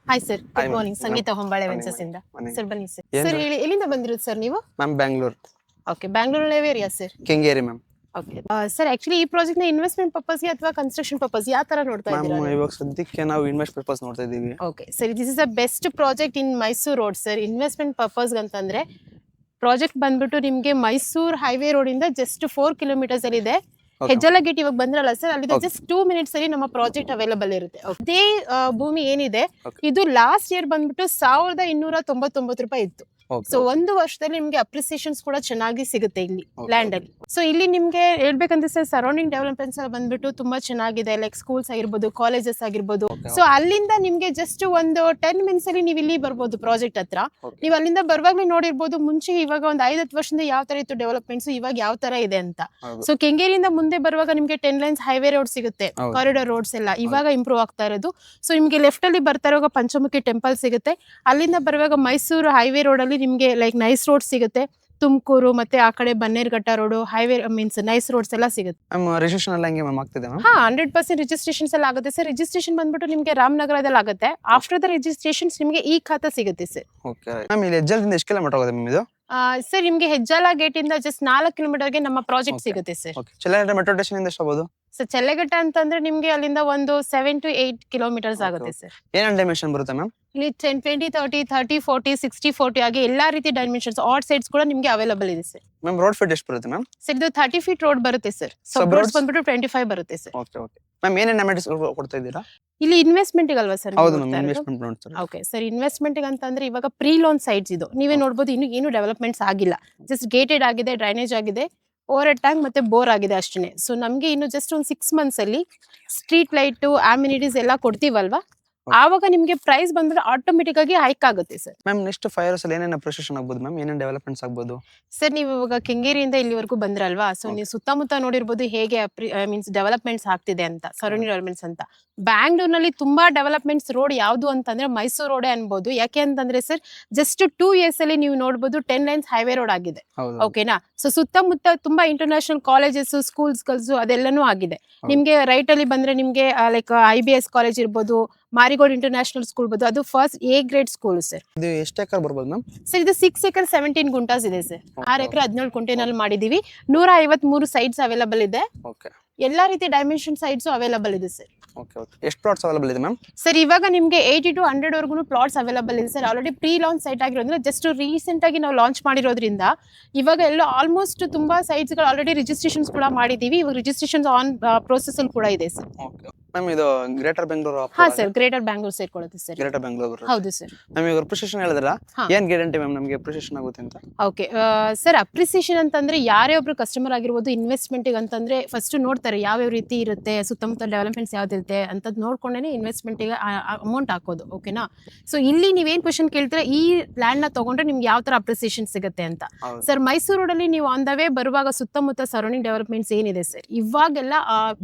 Hi sir, hi good ma'am. Morning. Sangeetha Hombale Morning, ventures ಇಂದ. morning. Sir ಬನ್ನಿ sir. ಏನ್ sir ma'am? ಹೇಳಿ, ಎಲ್ಲಿಂದ ಬಂದಿರೋದು ಸರ್ ನೀವು? ಮ್ಯಾಮ್ ಬ್ಯಾಂಗ್ಳೂರ್ ಓಕೆ, ಬ್ಯಾಂಗ್ಳೂರಲ್ಲಿ ಯಾವ area sir? Kengeri ma'am. Okay sir, actually ಈ ಪ್ರಾಜೆಕ್ಟ್ ನ ಇನ್ವೆಸ್ಟ್ಮೆಂಟ್ ಪರ್ಪಸ್ಗೆ ಅಥವಾ ಕನ್ಸ್ಟ್ರಕ್ಷನ್ ಪರ್ಪಸ್ ಯಾವ ತರ ನೋಡ್ತಾ ಮ್ಯಾಮ್ ಇದ್ದೀರಾ? ಇವಾಗ ಸದ್ಯಕ್ಕೆ ನಾವು ಇನ್ವೆಸ್ಟ್ ಪರ್ಪಸ್ ನೋಡ್ತಾ ಇದೀವಿ. Okay sir, this is a best project in Mysuru road sir. Investment purpose ಅಂತಂದ್ರೆ ಪ್ರಾಜೆಕ್ಟ್ ಬಂದ್ಬಿಟ್ಟು ನಿಮ್ಗೆ ಮೈಸೂರು ಹೈವೇ ರೋಡ್ ಇಂದ ಜಸ್ಟ್ 4 ಕಿಲೋಮೀಟರ್ಸ್ ಅಲ್ಲಿ ಇದೆ. ಹೆಜ್ಜಲ ಗೇಟ್ ಇವಾಗ ಬಂದ್ರಲ್ಲ ಸರ್, ಅಲ್ಲಿ ಜಸ್ಟ್ 2 ಮಿನಿಟ್ಸ್ ಅಲ್ಲಿ ನಮ್ಮ ಪ್ರಾಜೆಕ್ಟ್ ಅವೈಲಬಲ್ ಇರುತ್ತೆ. ಅದೇ ಭೂಮಿ ಏನಿದೆ ಇದು ಲಾಸ್ಟ್ ಇಯರ್ ಬಂದ್ಬಿಟ್ಟು 1299 ರೂಪಾಯಿ ಇತ್ತು. ಸೊ ಒಂದು ವರ್ಷದಲ್ಲಿ ನಿಮ್ಗೆ ಅಪ್ರಿಸಿಯೇಷನ್ಸ್ ಕೂಡ ಚೆನ್ನಾಗಿ ಸಿಗುತ್ತೆ ಇಲ್ಲಿ ಲ್ಯಾಂಡ್ ಅಲ್ಲಿ. ಸೊ ಇಲ್ಲಿ ನಿಮ್ಗೆ ಹೇಳ್ಬೇಕಂದ್ರೆ ಸರ್, ಸರೌಂಡಿಂಗ್ ಡೆವಲಪ್ಮೆಂಟ್ಸ್ ಬಂದ್ಬಿಟ್ಟು ತುಂಬಾ ಚೆನ್ನಾಗಿದೆ. ಲೈಕ್ ಸ್ಕೂಲ್ಸ್ ಆಗಿರ್ಬೋದು, ಕಾಲೇಜಸ್ ಆಗಿರ್ಬೋದು. ಸೊ ಅಲ್ಲಿಂದ ನಿಮ್ಗೆ ಜಸ್ಟ್ ಒಂದು 10 ಮಿನಿಟ್ಸ್ ಅಲ್ಲಿ ನೀವು ಇಲ್ಲಿ ಬರ್ಬೋದು ಪ್ರಾಜೆಕ್ಟ್ ಹತ್ರ. ನೀವು ಅಲ್ಲಿಂದ ಬರುವಾಗ್ಲೇ ನೋಡಿರ್ಬೋದು ಮುಂಚೆ ಇವಾಗ ಒಂದು 5-10 ವರ್ಷದಿಂದ ಯಾವ ತರ ಇತ್ತು ಡೆವಲಪ್ಮೆಂಟ್ಸ್, ಇವಾಗ ಯಾವ ತರ ಇದೆ ಅಂತ. ಸೊ ಕೆಂಗೇರಿಯಿಂದ ಮುಂದೆ ಬರುವಾಗ ನಿಮ್ಗೆ 10 ಲೈನ್ಸ್ ಹೈವೇ ರೋಡ್ ಸಿಗುತ್ತೆ, ಕಾರಿಡಾರ್ ರೋಡ್ಸ್ ಎಲ್ಲ ಇವಾಗ ಇಂಪ್ರೂವ್ ಆಗ್ತಾ ಇರೋದು. ಸೊ ನಿಮ್ಗೆ ಲೆಫ್ಟ್ ಅಲ್ಲಿ ಬರ್ತಾ ಇರುವಾಗ ಪಂಚಮುಖಿ ಟೆಂಪಲ್ ಸಿಗುತ್ತೆ. ಅಲ್ಲಿಂದ ಬರುವಾಗ ಮೈಸೂರು ಹೈವೇ ರೋಡ್ ಅಲ್ಲಿ ನಿಮ್ಗೆ ಲೈಕ್ ನೈಸ್ ರೋಡ್ ಸಿಗುತ್ತೆ. ತುಮಕೂರು ಮತ್ತೆ ಆ ಕಡೆ Bannerghatta road, highway means nice roads ಎಲ್ಲ ಸಿಗುತ್ತೆ. ರಿಜಿಸ್ಟ್ರೇಷನ್ ಎಲ್ಲ ಹೆಂಗೆ ಮ್ಯಾಮ್ ಆಗ್ತಿದೆ ಮ್ಯಾಮ್? 100% ರಿಜಿಸ್ಟ್ರೇಷನ್ಸ್ ಎಲ್ಲ ಆಗುತ್ತೆ ಸರ್. ರಿಜಿಸ್ಟ್ರೇಷನ್ ಬಂದ್ಬಿಟ್ಟು ನಿಮ್ಗೆ ರಾಮನಗರದಲ್ಲಿ ಆಗುತ್ತೆ. ಆಫ್ಟರ್ ದ ರಿಜಿಸ್ಟ್ರೇಷನ್ಸ್ ನಿಮ್ಗೆ ಈ ಖಾತಾ ಸಿಗುತ್ತೆ ಸರ್. ಓಕೆ ಮ್ಯಾಮ್, ಇಲ್ಲಿ ಹೆಜ್ಜಲದಿಂದ ಎಷ್ಟು ಕಿಲೋಮೀಟರ್ ಆಗುತ್ತೆ ಮ್ಯಾಮ್ ಇದು? ಸರ್ ನಿಮ್ಗೆ ಹೆಜ್ಜಾಲ ಗೇಟ್ ಇಂದ ಜಸ್ಟ್ 4 ಕಿಲೋಮೀಟರ್ಗೆ ನಮ್ಮ ಪ್ರಾಜೆಕ್ಟ್ ಸಿಗುತ್ತೆ ಸರ್. ಓಕೆ, ಚೆಲ್ಲಘಟ್ಟ ಮೆಟ್ರೋ ಸ್ಟೇಷನ್ ಇಂದ ಎಷ್ಟು ಆಗ್ಬೋದು? ಸರ್ ಚೆಲ್ಲಘಟ್ಟ ಅಂತಂದ್ರೆ ನಿಮ್ಗೆ ಅಲ್ಲಿಂದ ಒಂದು 7 to 8 ಕಿಲೋಮೀಟರ್ಸ್ ಆಗುತ್ತೆ ಸರ್. ಏನೇನು ಡೈಮೆನ್ಷನ್ ಬರುತ್ತೆ ಮ್ಯಾಮ್? ಇಲ್ಲಿ 10, 20, 30, 30, 40, 60, 40 ಆಗಿ ಎಲ್ಲಾ ರೀತಿ ಡೈಮೆನ್ಷನ್ಸ್ ಆಡ್ ಸೈಡ್ಸ್ ಕೂಡ ನಿಮ್ಗೆ ಅವೈಲಬಲ್ ಇದೆ ಸರ್. ಮ್ಯಾಮ್ ರೋಡ್ ಫೀಟ್ ಎಷ್ಟು ಬರುತ್ತೆ ಮ್ಯಾಮ್? ಸರ್ ಇದು 30 ಫೀಟ್ ರೋಡ್ ಬರುತ್ತೆ ಸರ್. ಸಬ್ ರೋಡ್ಸ್ ಬಂದ್ಬಿಟ್ಟು 25 ಬರುತ್ತೆ ಸರ್. ಓಕೆ ಓಕೆ ಮ್ಯಾಮ್, ಏನೇನು ಅಮೆನಿಟೀಸ್ ಕೊಡ್ತಾ ಇದ್ದೀರಾ? ಇಲ್ಲಿ ಇನ್ವೆಸ್ಟ್ಮೆಂಟ್ ಅಲ್ವಾ ಸರ್? ಹೌದು ಮ್ಯಾಮ್, ಇನ್ವೆಸ್ಟ್ಮೆಂಟ್ ನೋಡ್ತಾರೆ. ಓಕೆ ಸರ್, ಇನ್ವೆಸ್ಟ್ಮೆಂಟ್ ಅಂತಂದ್ರೆ ಇವಾಗ ಪ್ರೀ ಲೋನ್ ಸೈಟ್ಸ್ ಇದು ನೀವೇ ನೋಡಬಹುದು. ಇನ್ನು ಏನು ಡೆವಲಪ್ಮೆಂಟ್ಸ್ ಆಗಿಲ್ಲ, ಜಸ್ಟ್ ಗೇಟೆಡ್ ಆಗಿದೆ, ಡ್ರೈನೇಜ್ ಆಗಿದೆ, ಓವರ್ ಹೆಡ್ ಟ್ಯಾಂಕ್ ಮತ್ತೆ ಬೋರ್ ಆಗಿದೆ ಅಷ್ಟೇ. ಸೊ ನಮ್ಗೆ ಇನ್ನು ಜಸ್ಟ್ ಒಂದು 6 ಮಂತ್ಸ್ ಅಲ್ಲಿ ಸ್ಟ್ರೀಟ್ ಲೈಟ್ ಅಮ್ಯುನಿಟೀಸ್ ಎಲ್ಲ ಕೊಡ್ತೀವಲ್ವಾ, ಆವಾಗ ನಿಮ್ಗೆ ಪ್ರೈಸ್ ಬಂದ್ಬಿಟ್ಟು ಆಟೋಮೆಟಿಕ್ ಆಗಿ ಹೈಕ್ ಆಗುತ್ತೆ ಸರ್. ಮ್ಯಾಮ್ ನೆಕ್ಸ್ಟ್ 5 years ಅಲ್ಲಿ ಏನೇನು ಅಪ್ರಿಸಿಯೇಷನ್ ಆಗ್ಬೋದು ಮ್ಯಾಮ್? ಏನೇನು ಡೆವಲಪ್ಮೆಂಟ್ಸ್ ಆಗ್ಬೋದು ಸರ್? ನೀವು ಇವಾಗ ಕೆಂಗೇರಿಯಿಂದ ಇಲ್ಲಿವರೆಗೂ ಬಂದ್ರಲ್ವಾ, ಸೊ ನೀವು ಸುತ್ತಮುತ್ತ ನೋಡಿರ್ಬೋದು ಹೇಗೆ ಮೀನ್ಸ್ ಡೆವಲಪ್ಮೆಂಟ್ಸ್ ಆಗ್ತಿದೆ ಅಂತ, ಸರೌಂಡಿಂಗ್ ಡೆವಲಪ್ಮೆಂಟ್ಸ್ ಅಂತ. ಬ್ಯಾಂಗ್ಳೂರ್ನಲ್ಲಿ ತುಂಬಾ ಡೆವಲಪ್ಮೆಂಟ್ಸ್ ರೋಡ್ ಯಾವ್ದು ಅಂತಂದ್ರೆ ಮೈಸೂರು ರೋಡೇ ಅನ್ಬೋದು. ಯಾಕೆ ಅಂತಂದ್ರೆ ಸರ್, ಜಸ್ಟ್ 2 years ಅಲ್ಲಿ ನೀವು ನೋಡಬಹುದು 10 ಲೈನ್ಸ್ ಹೈವೇ ರೋಡ್ ಆಗಿದೆ. ಓಕೆನಾ? ಸೊ ಸುತ್ತಮುತ್ತ ತುಂಬಾ ಇಂಟರ್ನ್ಯಾಷನಲ್ ಕಾಲೇಜಸ್, ಸ್ಕೂಲ್ಸ್ ಅದೆಲ್ಲಾನು ಆಗಿದೆ. ನಿಮ್ಗೆ ರೈಟ್ ಅಲ್ಲಿ ಬಂದ್ರೆ ನಿಮ್ಗೆ ಲೈಕ್ IBS ಕಾಲೇಜ್ ಇರ್ಬೋದು, ಮಾರಿಗೋಲ್ಡ್ ಇಂಟರ್ನ್ಯಾಷನಲ್ ಸ್ಕೂಲ್ ಬೋದು, ಅದು first A grade school sir. ಇದು ಎಷ್ಟು ಎಕರೆ ಬರ್ಬೋದು ಮ್ಯಾಮ್? ಸರ್ ಇದು 6 acres 17 ಗುಂಟಾಸ್ ಇದೆ ಸರ್. 6 ಎಕರೆ 17 ಗುಂಟೆನಲ್ಲಿ ಮಾಡಿದೀವಿ. 153 ಸೈಟ್ಸ್ ಅವೈಲಬಲ್ ಇದೆ. ಓಕೆ, ಎಲ್ಲಾ ರೀತಿ ಡೈಮೆನ್ಷನ್ ಸೈಟ್ಸ್ ಅವೈಲಬಲ್ ಇದೆ ಸರ್. ಓಕೆ ಓಕೆ ಎಷ್ಟು ಪ್ಲಾಟ್ಸ್ ಅವೈಲಬಲ್ ಇದೆ ಮ್ಯಾಮ್? ಸರ್ ಇವಾಗ ನಿಮ್ಗೆ 80 to 100 ವರ್ಗು ಪ್ಲಾಟ್ಸ್ ಅವೈಲಬಲ್ ಇದೆ sir. Already pre launch site ಆಗಿರೋದ್ರಿಂದ, ಜಸ್ಟ್ ರೀಸೆಂಟ್ ಆಗಿ ನಾವು ಲಾಂಚ್ ಮಾಡಿರೋದ್ರಿಂದ ಇವಾಗ ಎಲ್ಲ ಆಲ್ಮೋಸ್ಟ್ ತುಂಬಾ ಸೈಟ್ಸ್ ಗಳು ಆಲ್ರೆಡಿ ರಿಜಿಸ್ಟ್ರೇಷನ್ಸ್ ಕೂಡ ಮಾಡಿದೀವಿ. ಇವಾಗ ರಿಜಿಸ್ಟ್ರೇಷನ್ಸ್ ಆನ್ ಪ್ರೋಸೆಸ್ ಅಲ್ಲಿ ಕೂಡ ಇದೆ ಸರ್. ಓಕೆ ಮ್ಯಾಮ್, ಇದು ಗ್ರೇಟರ್ ಬೆಂಗಳೂರು? ಹಾ ಸರ್, ಗ್ರೇಟರ್ ಬ್ಯಾಂಗ್ಳೂರ್ ಸೇರ್ಕೊಳ್ಳುತ್ತೆ ಸರ್. ಗ್ರೇಟರ್ ಬೆಂಗಳೂರು, ಹೌದು ಸರ್. ಮ್ಯಾಮ್ ಈಗ ಅಪ್ರಿಸಿಯೇಷನ್ ಹೇಳಿದ್ರಲ್ಲ, ಏನ್ ಗ್ಯಾರಂಟಿ ಮ್ಯಾಮ್ ನಮಗೆ ಅಪ್ರಿಸಿಯೇಷನ್ ಆಗುತ್ತೆ ಅಂತ? ಓಕೆ ಸರ್, ಅಪ್ರಿಸಿಯೇಷನ್ ಅಂತಂದ್ರೆ ಯಾರೇ ಒಬ್ರು ಕಸ್ಟಮರ್ ಆಗಿರ್ಬೋದು, ಇನ್ವೆಸ್ಟ್ಮೆಂಟ್ ಅಂತಂದ್ರೆ ಫಸ್ಟ್ ನೋಡ್ತಾರೆ ಯಾವ ರೀತಿ ಇರುತ್ತೆ, ಸುತ್ತಮುತ್ತ ಡೆವಲಪ್ಮೆಂಟ್ಸ್ ಯಾವ್ದಿರುತ್ತೆ ಅಂತ ನೋಡ್ಕೊಂಡೇನೆ ಇನ್ವೆಸ್ಟ್ಮೆಂಟ್ ಅಮೌಂಟ್ ಹಾಕೋದು. ಓಕೆನಾ? ಸೊ ಇಲ್ಲಿ ನೀವೇನ್ ಕ್ವಶನ್ ಕೇಳ್ತೀರಾ, ಈ ಲ್ಯಾಂಡ್ ನ ತಗೊಂಡ್ರೆ ನಿಮ್ಗೆ ಯಾವ ತರ ಅಪ್ರಿಸಿಯೇಷನ್ ಸಿಗುತ್ತೆ ಅಂತ. ಸರ್ ಮೈಸೂರು ರೋಡ್ ಅಲ್ಲಿ ನೀವು ಆನ್ ದ ವೇ ಬರುವಾಗ ಸುತ್ತಮುತ್ತ ಸರೌಂಡಿಂಗ್ ಡೆವಲಪ್ಮೆಂಟ್ಸ್ ಏನಿದೆ ಸರ್, ಇವಾಗೆಲ್ಲ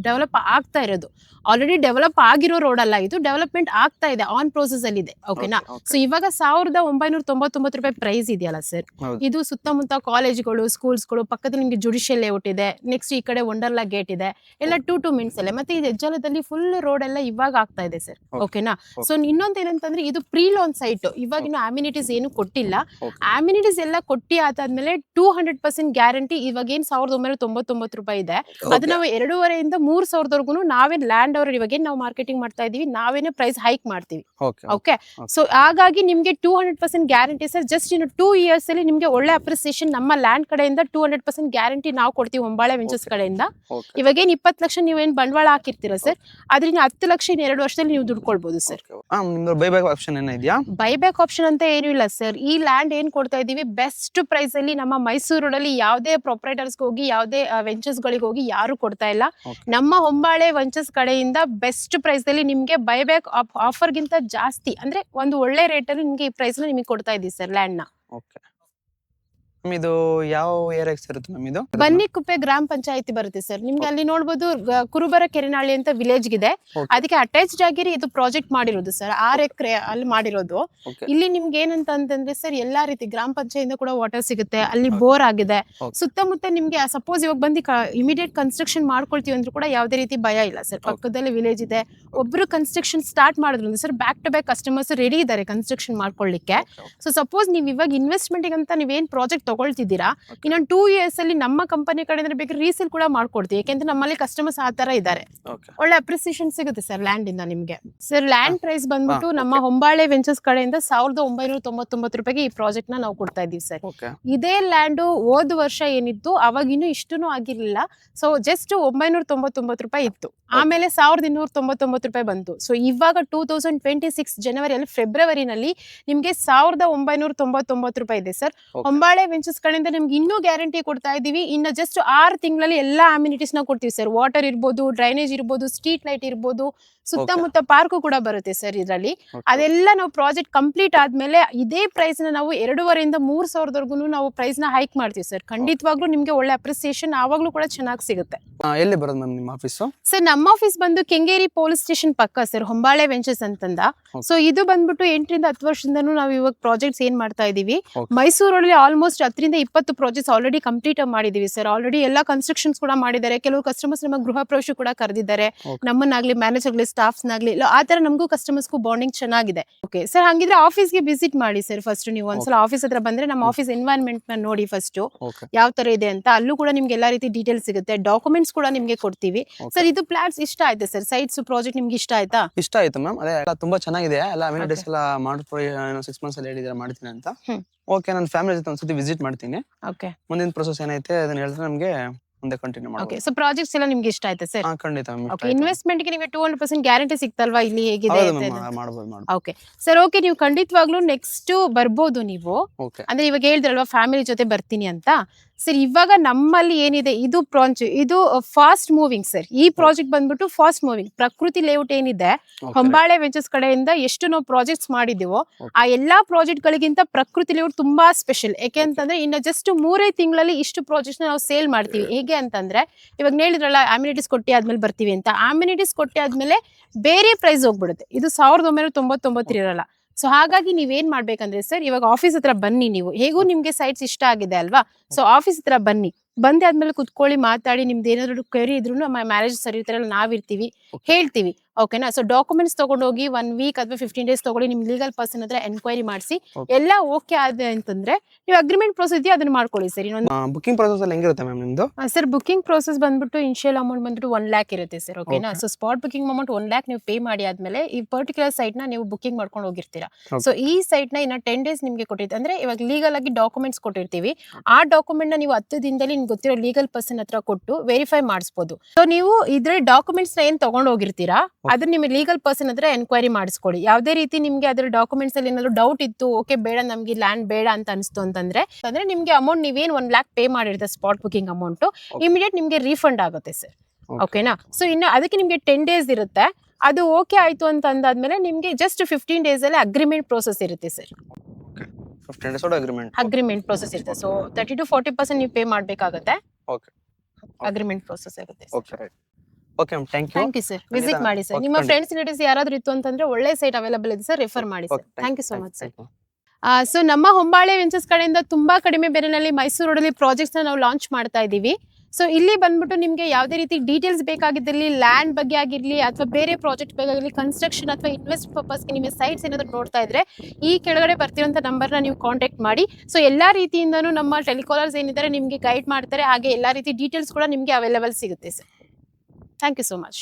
ಡೆವಲಪ್ ಆಗ್ತಾ ಇರೋದು. ಆಲ್ರೆಡಿ ಡೆವಲಪ್ ಆಗಿರೋ ರೋಡ್ ಅಲ್ಲ ಇದು, ಡೆವಲಪ್ಮೆಂಟ್ ಆಗ್ತಾ ಇದೆ, ಆನ್ ಪ್ರೋಸೆಸ್ ಅಲ್ಲಿ ಇದೆ. ಓಕೆನಾ? ಸೊ ಇವಾಗ 1999 ರೂಪಾಯಿ ಪ್ರೈಸ್ ಇದೆಯಲ್ಲ ಸರ್, ಇದು ಸುತ್ತಮುತ್ತ ಕಾಲೇಜ್ಗಳು, ಸ್ಕೂಲ್ಸ್ಗಳು, ಪಕ್ಕದಲ್ಲಿ ನಿಮ್ಗೆ ಜುಡಿಷಿಯಲ್ ಲೇಔಟ್ ಇದೆ, ನೆಕ್ಸ್ಟ್ ಈ ಕಡೆ ವಂಡರ್ಲಾ ಗೇಟ್ ಇದೆ, ಎಲ್ಲ 2 ಮಿನಿಟ್ಸ್ ಅಲ್ಲೇ. ಮತ್ತೆ ಈ ಹೆಜ್ಜಲದಲ್ಲಿ ಫುಲ್ ರೋಡ್ ಎಲ್ಲ ಇವಾಗ ಆಗ್ತಾ ಇದೆ ಸರ್. ಓಕೆನಾ? ಸೊ ಇನ್ನೊಂದು ಏನಂತಂದ್ರೆ ಇದು ಪ್ರೀ ಲಾಂಚ್ ಸೈಟ್, ಇವಾಗ ಇನ್ನು ಅಮ್ಯುನಿಟೀಸ್ ಏನು ಕೊಟ್ಟಿಲ್ಲ. ಅಮ್ಯುನಿಟೀಸ್ ಎಲ್ಲ ಕೊಟ್ಟಿ ಆದ್ಮೇಲೆ 200% ಗ್ಯಾರಂಟಿ. ಇವಾಗ ಏನ್ 1999 ರೂಪಾಯಿ ಇದೆ, ಅದು ನಾವು 2.5 ಇಂದ 3,000 ನಾವೇ ಲ್ಯಾಂಡ್ ಅವ್ರ ಇವಾಗ ನಾವು ಮಾರ್ಕೆಟಿಂಗ್ ಮಾಡ್ತಾ ಇದೀವಿ, ನಾವೇನೆ ಪ್ರೈಸ್ ಹೈಕ್ ಮಾಡ್ತೀವಿ. ಓಕೆ, ಸೊ ಹಾಗಾಗಿ ನಿಮ್ಗೆ 200% ಗ್ಯಾರಂಟಿ ಸರ್. ಜಸ್ಟ್ ಇನ್ನು 2 years ಅಲ್ಲಿ ನಿಮ್ಗೆ ಒಳ್ಳೆ ಅಪ್ರಿಸಿಯೇಷನ್ ನಮ್ಮ ಲ್ಯಾಂಡ್ ಕಡೆಯಿಂದ 200% ಗ್ಯಾರಂಟಿ ನಾವು ಕೊಡ್ತೀವಿ ಹೊಂಬಾಳೆ ವೆಂಚರ್ಸ್ ಕಡೆಯಿಂದ. ಇವಾಗ ಏನ್ 20 ಲಕ್ಷ ನೀವೇನ್ ಬಂಡವಾಳ ಹಾಕಿರ್ತೀರಾ ಸರ್, ಅದ್ರಿಂದ 10 ಲಕ್ಷ ಇನ್ನು 2 ವರ್ಷದಲ್ಲಿ ನೀವು ದುಡ್ಕೊಳ್ಬಹುದು ಸರ್. ಬೈಬ್ಯಾಕ್ ಆಪ್ಷನ್ ಏನಿದೆಯಾ? ಬೈಬ್ಯಾಕ್ ಆಪ್ಷನ್ ಅಂತ ಏನೂ ಇಲ್ಲ ಸರ್. ಈ ಲ್ಯಾಂಡ್ ಏನ್ ಕೊಡ್ತಾ ಇದೀವಿ ಬೆಸ್ಟ್ ಪ್ರೈಸ್ ಅಲ್ಲಿ ನಮ್ಮ ಮೈಸೂರು ರೋಡಲ್ಲಿ ಯಾವುದೇ ಪ್ರೊಪ್ರೈಟರ್ಸ್ ಹೋಗಿ ಯಾವುದೇ ವೆಂಚರ್ಸ್ ಗಳಿಗೆ ಹೋಗಿ ಯಾರು ಕೊಡ್ತಾ ಇಲ್ಲ. ನಮ್ಮ ಹೊಂಬಾಳೆ ವೆಂಚರ್ಸ್ ಕಡೆಯಿಂದ ಬೆಸ್ಟ್ ಪ್ರೈಸ್ ಅಲ್ಲಿ ನಿಮ್ಗೆ ಬೈಬ್ಯಾಕ್ ಆಫರ್ ಗಿಂತ ಜಾಸ್ತಿ ಅಂದ್ರೆ ಒಂದು ಒಳ್ಳೆ ರೇಟ್ ಅಲ್ಲಿ ನಿಮ್ಗೆ ಈ ಪ್ರೈಸ್ ನ ನಿಮಗೆ ಕೊಡ್ತಾ ಇದೀವಿ ಸರ್ ಲ್ಯಾಂಡ್ ನ. ಇದು ಯಾವ ಏರಿಯಾಗೆ ಸೇರುತ್ತೆ ಮ್ಯಾಮ್ ಇದು? ಬನ್ನಿಕುಪ್ಪೆ ಗ್ರಾಮ ಪಂಚಾಯತಿ ಬರುತ್ತೆ ಸರ್. ನಿಮ್ಗೆ ಅಲ್ಲಿ ನೋಡ್ಬೋದು ಕುರುಬರ ಕೆರೆನಾಳಿ ಅಂತ ವಿಲೇಜ್ ಇದೆ. Okay. ಅದಕ್ಕೆ ಅಟ್ಯಾಚ್ಡ್ ಆಗಿರಿ ಇದು ಪ್ರಾಜೆಕ್ಟ್ ಮಾಡಿರೋದು ಸರ್. 6 ಎಕರೆ ಅಲ್ಲಿ ಮಾಡಿರೋದು. Okay. ಇಲ್ಲಿ ನಿಮ್ಗೆ ಏನಂತ ಅಂತಂದ್ರೆ ಸರ್ ಎಲ್ಲಾ ರೀತಿ ಗ್ರಾಮ ಪಂಚಾಯತಿಯಿಂದ ಕೂಡ ವಾಟರ್ ಸಿಗುತ್ತೆ. ಅಲ್ಲಿ ಬೋರ್ ಆಗಿದೆ. Okay. ಸುತ್ತಮುತ್ತ ನಿಮ್ಗೆ ಸಪೋಸ್ ಇವಾಗ ಬಂದು ಇಮಿಡಿಯೇಟ್ ಕನ್ಸ್ಟ್ರಕ್ಷನ್ ಮಾಡ್ಕೊಳ್ತೀವಿ ಅಂದ್ರೂ ಕೂಡ ಯಾವುದೇ ರೀತಿ ಭಯ ಇಲ್ಲ ಸರ್. ಪಕ್ಕದಲ್ಲಿ ವಿಲೇಜ್ ಇದೆ. ಒಬ್ರು ಕನ್ಸ್ಟ್ರಕ್ಷನ್ ಸ್ಟಾರ್ಟ್ ಮಾಡಿದ್ರು sir back to back customers ready ಇದ್ದಾರೆ ಕನ್ಸ್ಟ್ರಕ್ಷನ್ ಮಾಡ್ಕೊಳ್ಳಿಕ್ಕೆ. ಸೊ ಸಪೋಸ್ ನೀವು ಇವಾಗ ಇನ್ವೆಸ್ಟ್ಮೆಂಟ್ ಅಂತ ನೀವೇನ್ ಪ್ರಾಜೆಕ್ಟ್ ತಗೊಳ್ತಿದ್ದೀರಾ, ಇನ್ನೊಂದು 2 years ಅಲ್ಲಿ ನಮ್ಮ ಕಂಪನಿ ಕಡೆಯಿಂದ ಬೇಕಾದ್ರೆ ರೀಸೇಲ್ ಕೂಡ ಮಾಡ್ಕೊಡ್ತೀವಿ. ಯಾಕೆಂದ್ರೆ ನಮ್ಮಲ್ಲಿ ಕಸ್ಟಮರ್ಸ್ ಆ ತರ ಇದ್ದಾರೆ. Okay. ಒಳ್ಳೆ ಅಪ್ರಿಸಿಯೇಷನ್ ಸಿಗುತ್ತೆ ಸರ್ ಲ್ಯಾಂಡ್ ಇಂದ ನಿಮ್ಗೆ. ಸರ್ ಲ್ಯಾಂಡ್ ಪ್ರೈಸ್ ಬಂದ್ಬಿಟ್ಟು ನಮ್ಮ ಹೊಂಬಾಳೆ ವೆಂಚರ್ಸ್ ಕಡೆಯಿಂದ 1999 ರೂಪಾಯಿಗೆ ಈ ಪ್ರಾಜೆಕ್ಟ್ ನ ನಾವು ಕೊಡ್ತಾ ಇದೀವಿ ಸರ್. Okay. ಇದೇ ಲ್ಯಾಂಡ್ ಹೋದ ವರ್ಷ ಏನಿತ್ತು ಅವಾಗಿನ್ನೂ ಇಷ್ಟೂ ಆಗಿರ್ಲಿಲ್ಲ. ಸೊ ಜಸ್ಟ್ 999 ರೂಪಾಯಿ ಇತ್ತು. ಆಮೇಲೆ 1299 ರೂಪಾಯಿ ಬಂತು. ಸೊ ಇವಾಗ 2026 ಜನವರಿಯಲ್ಲಿ ಫೆಬ್ರವರಿನಲ್ಲಿ ನಿಮ್ಗೆ 1999 ರೂಪಾಯಿ ಇದೆ ಸರ್. ಹೊಂಬಾಳೆ ವೆಂಚರ್ಸ್ ಕಡೆಯಿಂದ ನಿಮ್ಗೆ ಇನ್ನೂ ಗ್ಯಾರಂಟಿ ಕೊಡ್ತಾ ಇದೀವಿ. ಇನ್ನು ಜಸ್ಟ್ 6 ತಿಂಗಳಲ್ಲಿ ಎಲ್ಲಾ ಅಮ್ಯುನಿಟೀಸ್ ನ ಕೊಡ್ತೀವಿ ಸರ್. ವಾಟರ್ ಇರ್ಬೋದು, ಡ್ರೈನೇಜ್ ಇರ್ಬೋದು, ಸ್ಟ್ರೀಟ್ ಲೈಟ್ ಇರ್ಬೋದು, ಸುತ್ತಮುತ್ತ ಪಾರ್ಕು ಕೂಡ ಬರುತ್ತೆ ಸರ್ ಇದರಲ್ಲಿ. ಅದೆಲ್ಲ ನಾವು ಪ್ರಾಜೆಕ್ಟ್ ಕಂಪ್ಲೀಟ್ ಆದ್ಮೇಲೆ ಇದೇ ಪ್ರೈಸ್ ನ ನಾವು 2,500 ಇಂದ 3,000 ನಾವು ಪ್ರೈಸ್ ನ ಹೈಕ್ ಮಾಡ್ತೀವಿ ಸರ್. ಖಂಡಿತವಾಗ್ಲೂ ನಿಮ್ಗೆ ಒಳ್ಳೆ ಅಪ್ರಿಸಿಯೇಷನ್ ಆವಾಗ್ಲೂ ಕೂಡ ಚೆನ್ನಾಗಿ ಸಿಗುತ್ತೆ. ಎಲ್ಲಿ ಬರೋದು ಮ್ಯಾಮ್ ನಿಮ್ಮ ಆಫೀಸು? ಸರ್ ನಮ್ಮ ಆಫೀಸ್ ಬಂದು ಕೆಂಗೇರಿ ಪೊಲೀಸ್ ಸ್ಟೇಷನ್ ಪಕ್ಕ ಸರ್, ಹೊಂಬಾಳೆ ವೆಂಚರ್ಸ್ ಅಂತಂದ. ಸೊ ಇದು ಬಂದ್ಬಿಟ್ಟು 8 ರಿಂದ 10 ವರ್ಷದಿಂದನೂ ನಾವು ಇವಾಗ ಪ್ರಾಜೆಕ್ಟ್ಸ್ ಏನ್ ಮಾಡ್ತಾ ಇದೀವಿ. ಮೈಸೂರಲ್ಲಿ ಆಲ್ಮೋಸ್ಟ್ 10 ರಿಂದ 20 ಪ್ರಾಜೆಕ್ಟ್ಸ್ ಆಲ್ರೆಡಿ ಕಂಪ್ಲೀಟ್ ಮಾಡಿದೀವಿ ಸರ್. ಆಲ್ರೆಡಿ ಎಲ್ಲಾ ಕನ್ಸ್ಟ್ರಕ್ಷನ್ಸ್ ಕೂಡ ಮಾಡಿದ್ದಾರೆ. ಕೆಲವು ಕಸ್ಟಮರ್ಸ್ ನಮ್ಮ ಗೃಹ ಪ್ರವೇಶ ಕೂಡ ಕರೆದಿದ್ದಾರೆ. ನಮ್ಮನ್ನಾಗ್ಲಿ ಮ್ಯಾನೇಜರ್ ಆಗ್ಲಿ ಸ್ಟಾಫ್ಸ್ ನಾಗ್ಲಿ ಆ ತರ ನಮಗೂ ಕಸ್ಟಮರ್ಸ್ಗೂ ಬಾಂಡಿಂಗ್ ಚೆನ್ನಾಗಿದೆ. ಓಕೆ ಸರ್, ಹಂಗಿದ್ರೆ ಆಫೀಸ್ಗೆ ವಿಸಿಟ್ ಮಾಡಿ ಸರ್. ಫಸ್ಟ್ ನೀವು ಒಂದ್ಸಲ ಆಫೀಸ್ ಹತ್ರ ಬಂದ್ರೆ ನಮ್ಮ ಆಫೀಸ್ ಎನ್ವೈರನ್ಮೆಂಟ್ ನ ನೋಡಿ ಫಸ್ಟ್ ಯಾವ ತರ ಇದೆ ಅಂತ. ಅಲ್ಲೂ ಕೂಡ ನಿಮ್ಗೆ ಎಲ್ಲಾ ರೀತಿ ಡೀಟೇಲ್ಸ್ ಸಿಗುತ್ತೆ. ಡಾಕ್ಯುಮೆಂಟ್ಸ್ ಕೂಡ ನಿಮ್ಗೆ ಕೊಡ್ತೀವಿ ಸರ್. ಇದು ಪ್ಲಾಟ್ಸ್ ಇಷ್ಟ ಆಯ್ತಾ ಸರ್? ಸೈಟ್ಸ್ ಪ್ರಾಜೆಕ್ಟ್ ನಿಮ್ಗೆ ಇಷ್ಟ ಆಯ್ತಾ? ಇಷ್ಟ ಆಯ್ತು ಮ್ಯಾಮ್. ಅದೇ ತುಂಬಾ ಚೆನ್ನಾಗಿದೆ. ಎಲ್ಲ ಅಮ್ಯುನಿಟೀಸ್ ಎಲ್ಲ ಮಾಡ್ಕೊಡಿ 6 months ಅಲ್ಲಿ ಹೇಳಿದ್ರೆ ಮಾಡ್ತೀನಿ ಅಂತ. ಓಕೆ, ನನ್ನ ಫ್ಯಾಮಿಲಿ ಜೊತೆ ಒಂದ್ಸತಿ ವಿಸಿಟ್ ಮಾಡ್ತೀನಿ. ಓಕೆ, ಮುಂದಿನ ಪ್ರೊಸೆಸ್ ಏನೈತೆ ಅದನ್ನ ಹೇಳಿದ್ರೆ ನಮಗೆ ಮುಂದೆ ಕಂಟಿನ್ಯೂ ಓಕೆ. ಮಾಡ್ಬೋದು. ಸೊ ಪ್ರಾಜೆಕ್ಟ್ಸ್ ಎಲ್ಲ ನಿಮ್ಗೆ ಇಷ್ಟ ಆಯ್ತಾ ಸರ್? ಖಂಡಿತ ಮ್ಯಾಮ್. ಓಕೆ, ಇನ್ವೆಸ್ಟ್ಮೆಂಟ್ ಗೆ ನಿಮಗೆ 200% ಗ್ಯಾರಂಟಿ ಸಿಗ್ತಲ್ವಾ ಇಲ್ಲಿ ಹೇಗಿದೆ ಹೌದು ಅಂತ? ಮ್ಯಾಮ್, ಮಾಡ್ಬೋದು. Okay sir, okay. ನೀವು ಖಂಡಿತವಾಗ್ಲೂ ನೆಕ್ಸ್ಟ್ ಬರ್ಬೋದು ನೀವು. ಓಕೆ. ಅಂದ್ರೆ ಇವಾಗ ಹೇಳಿದ್ರಲ್ವಾ ಫ್ಯಾಮಿಲಿ ಜೊತೆ ಬರ್ತೀನಿ ಅಂತ. ಸರ್ ಇವಾಗ ನಮ್ಮಲ್ಲಿ ಏನಿದೆ ಇದು ಇದು ಫಾಸ್ಟ್ ಮೂವಿಂಗ್ ಸರ್. ಈ ಪ್ರಾಜೆಕ್ಟ್ ಬಂದ್ಬಿಟ್ಟು ಫಾಸ್ಟ್ ಮೂವಿಂಗ್. ಪ್ರಕೃತಿ ಲೇಔಟ್ ಏನಿದೆ ಹೊಂಬಾಳೆ ವೆಂಚರ್ಸ್ ಕಡೆಯಿಂದ ಎಷ್ಟು ನಾವು ಪ್ರಾಜೆಕ್ಟ್ಸ್ ಮಾಡಿದೀವೋ ಆ ಎಲ್ಲಾ ಪ್ರಾಜೆಕ್ಟ್ ಗಳಿಗಿಂತ ಪ್ರಕೃತಿ ಲೇಔಟ್ ತುಂಬಾ ಸ್ಪೆಷಲ್. ಯಾಕೆ ಅಂತಂದ್ರೆ ಇನ್ನು ಜಸ್ಟ್ 3 ತಿಂಗಳಲ್ಲಿ ಇಷ್ಟು ಪ್ರಾಜೆಕ್ಟ್ಸ್ ನಾವು ಸೇಲ್ ಮಾಡ್ತೀವಿ. ಹೇಗೆ ಅಂತಂದ್ರೆ ಇವಾಗ ಹೇಳಿದ್ರಲ್ಲ ಅಮ್ಯುನಿಟೀಸ್ ಕೊಟ್ಟಿ ಆದ್ಮೇಲೆ ಬರ್ತೀವಿ ಅಂತ. ಅಮ್ಯುನಿಟೀಸ್ ಕೊಟ್ಟಿ ಆದ್ಮೇಲೆ ಬೇರೆ ಪ್ರೈಸ್ ಹೋಗ್ಬಿಡುತ್ತೆ. ಇದು 1999 ಇರಲ್ಲ. ಸೊ ಹಾಗಾಗಿ ನೀವೇನ್ ಮಾಡ್ಬೇಕಂದ್ರೆ ಸರ್, ಇವಾಗ ಆಫೀಸ್ ಹತ್ರ ಬನ್ನಿ. ನೀವು ಹೇಗೂ ನಿಮ್ಗೆ ಸೈಟ್ಸ್ ಇಷ್ಟ ಆಗಿದೆ ಅಲ್ವಾ? ಸೊ ಆಫೀಸ್ ಹತ್ರ ಬನ್ನಿ. ಬಂದೆ ಆದ್ಮೇಲೆ ಕುತ್ಕೊಳ್ಳಿ, ಮಾತಾಡಿ. ನಿಮ್ದು ಏನಾದ್ರು ಕ್ವೆರಿ ಇದ್ರು ನಮ್ಮ ಮ್ಯಾನೇಜರ್ ಸರ್ ಇರ್ತಾರಲ್ಲ, ನಾವಿರ್ತೀವಿ, ಹೇಳ್ತೀವಿ. ಓಕೆನಾ? ಸೊ ಡಾಕ್ಯುಮೆಂಟ್ಸ್ ತಗೊಂಡೋಗಿ 1 week ಅಥವಾ 15 days ತಗೊಳ್ಳಿ. ನಿಮ್ ಲೀಗಲ್ ಪರ್ಸನ್ ಹತ್ರ ಎನ್ಕ್ವೈರಿ ಮಾಡಿಸಿ ಎಲ್ಲ ಓಕೆ ಆದ ಅಂತಂದ್ರೆ ನೀವು ಅಗ್ರಿಮೆಂಟ್ ಪ್ರೊಸೆಸ್ ಇದೆಯಾ ಅದನ್ನ ಮಾಡ್ಕೊಳ್ಳಿ ಸರ್. ಇನ್ನೊಂದು ಬುಕಿಂಗ್ ಪ್ರೊಸೆಸ್ ಅಲ್ಲಿ ಹೆಂಗಿರುತ್ತೆ ಮ್ಯಾಮ್ ನಿಮ್ದು? ಸರ್ ಬುಕಿಂಗ್ ಪ್ರೊಸೆಸ್ ಬಂದ್ಬಿಟ್ಟು ಇನಿಷಿಯಲ್ ಅಮೌಂಟ್ ಬಂದ್ಬಿಟ್ಟು 1 lakh ಇರುತ್ತೆ ಸರ್. ಓಕೆನಾ? So spot booking amount 1 lakh ನೀವು ಪೇ ಮಾಡಿ ಆದ್ಮೇಲೆ ಈ ಪರ್ಟಿಕ್ಯುಲರ್ ಸೈಟ್ ನ ನೀವು ಬುಕಿಂಗ್ ಮಾಡ್ಕೊಂಡು ಹೋಗಿರ್ತೀರಾ. ಸೊ ಈ ಸೈಟ್ ನ ಇನ್ನ 10 days ನಿಮ್ಗೆ ಕೊಟ್ಟಿರ್ತೀವಿ. ಅಂದ್ರೆ ಇವಾಗ ಲೀಗಲ್ ಆಗಿ ಡಾಕ್ಯುಮೆಂಟ್ಸ್ ಕೊಟ್ಟಿರ್ತೀವಿ. ಆ ಡಾಕ್ಯುಮೆಂಟ್ ನ ನೀವು 10 ದಿನದಲ್ಲಿ ನಿಮ್ಗೆ ಗೊತ್ತಿರೋ ಲೀಗಲ್ ಪರ್ಸನ್ ಹತ್ರ ಕೊಟ್ಟು ವೆರಿಫೈ ಮಾಡಿಸಬಹುದು. ಸೊ ನೀವು ಇದ್ರ ಡಾಕ್ಯುಮೆಂಟ್ಸ್ ನ ಏನ್ ತಗೊಂಡ್ ಹೋಗಿರ್ತೀರಾ ಅದನ್ನ ನಿಮಗೆ ಲೀಗಲ್ ಪರ್ಸನ್ ಹತ್ರ ಎನ್ಕ್ವೈರಿ ಮಾಡಿಸ್ಕೊಳ್ಳಿ. ಯಾವುದೇ ರೀತಿ ನಿಮ್ಗೆ ಅದ್ರ ಡಾಕ್ಯುಮೆಂಟ್ಸ್ ಅಲ್ಲಿ ಏನಾದ್ರು ಡೌಟ್ ಇತ್ತು, ಓಕೆ ಬೇಡ ನಮ್ಗೆ ಲ್ಯಾಂಡ್ ಬೇಡ ಅಂತ ಅನಿಸ್ತು ಅಂತಂದ್ರೆ ನಿಮ್ಗೆ ಅಮೌಂಟ್ ನೀವೇನ್ 1 lakh ಪೇ ಮಾಡಿರ್ತೀರ ಸ್ಪಾಟ್ ಬುಕಿಂಗ್ ಅಮೌಂಟ್ ಇಮಿಡಿಯೇಟ್ ನಿಮ್ಗೆ ರೀಫಂಡ್ ಆಗುತ್ತೆ ಸರ್. ಓಕೆನಾ? ಸೊ ಇನ್ನು ಅದಕ್ಕೆ ನಿಮ್ಗೆ 10 days ಇರುತ್ತೆ. ಅದು ಓಕೆ ಆಯ್ತು ಅಂತ ಅಂದಾದ್ಮೇಲೆ ನಿಮ್ಗೆ ಜಸ್ಟ್ 15 days ಅಲ್ಲಿ ಅಗ್ರಿಮೆಂಟ್ ಪ್ರೋಸೆಸ್ ಇರುತ್ತೆ ಸರ್. 15 days ಅಗ್ರಿಮೆಂಟ್ ಪ್ರೋಸೆಸ್ ಇರುತ್ತೆ. ಸೊ 30 to 40% ನೀವು ಪೇ ಮಾಡ್ಬೇಕಾಗುತ್ತೆ. ಓಕೆ, ಅಗ್ರಿಮೆಂಟ್ ಪ್ರೋಸೆಸ್ ಆಗುತ್ತೆ. Okay right. Okay ma'am, thank you sir. Visit ಮಾಡಿ ಸರ್. ನಿಮ್ಮ ಫ್ರೆಂಡ್ಸ್ ರಿಲೇಟಿವ್ಸ್ ಯಾರಾದ್ರೂ ಇತ್ತು ಅಂತಂದ್ರೆ ಒಳ್ಳೆ ಸೈಟ್ ಅವೈಲೇಬಲ್ ಇದೆ ಸರ್, ರೆಫರ್ ಮಾಡಿ sir. Thank you so much sir. So ನಮ್ಮ ಹೊಂಬಾಳೆ ವೆಂಚರ್ಸ್ ಕಡೆಯಿಂದ ತುಂಬಾ ಕಡಿಮೆ ಬೆಲೆನಲ್ಲಿ ಮೈಸೂರು ರೋಡಲ್ಲಿ ಪ್ರಾಜೆಕ್ಟ್ಸ್ ನಾವು ಲಾಂಚ್ ಮಾಡ್ತಾ ಇದೀವಿ. ಸೊ ಇಲ್ಲಿ ಬಂದ್ಬಿಟ್ಟು ನಿಮ್ಗೆ ಯಾವುದೇ ರೀತಿ ಡೀಟೇಲ್ಸ್ ಬೇಕಾಗಿದ್ದಲ್ಲಿ ಲ್ಯಾಂಡ್ ಬಗ್ಗೆ ಆಗಿರ್ಲಿ ಅಥವಾ ಬೇರೆ ಪ್ರಾಜೆಕ್ಟ್ ಬೇಕಾಗಿರ್ಲಿ, ಕನ್ಸ್ಟ್ರಕ್ಷನ್ ಅಥವಾ ಇನ್ವೆಸ್ಟ್ ಪರ್ಪಸ್ಗೆ ನಿಮ್ಮ ಸೈಟ್ಸ್ ಏನಾದ್ರು ನೋಡ್ತಾ ಇದ್ರೆ ಈ ಕೆಳಗಡೆ ಬರ್ತಿರೋಂಥ ನಂಬರ್ನ ನೀವು ಕಾಂಟ್ಯಾಕ್ಟ್ ಮಾಡಿ. ಸೊ ಎಲ್ಲಾ ರೀತಿಯಿಂದನೂ ನಮ್ಮ ಟೆಲಿಕಾಲರ್ಸ್ ಏನಿದ್ದಾರೆ ನಿಮ್ಗೆ ಗೈಡ್ ಮಾಡ್ತಾರೆ. ಹಾಗೆ ಎಲ್ಲಾ ರೀತಿ ಡೀಟೇಲ್ಸ್ ಕೂಡ ನಿಮ್ಗೆ ಅವೈಲೇಬಲ್ ಸಿಗುತ್ತೆ sir. Thank you so much.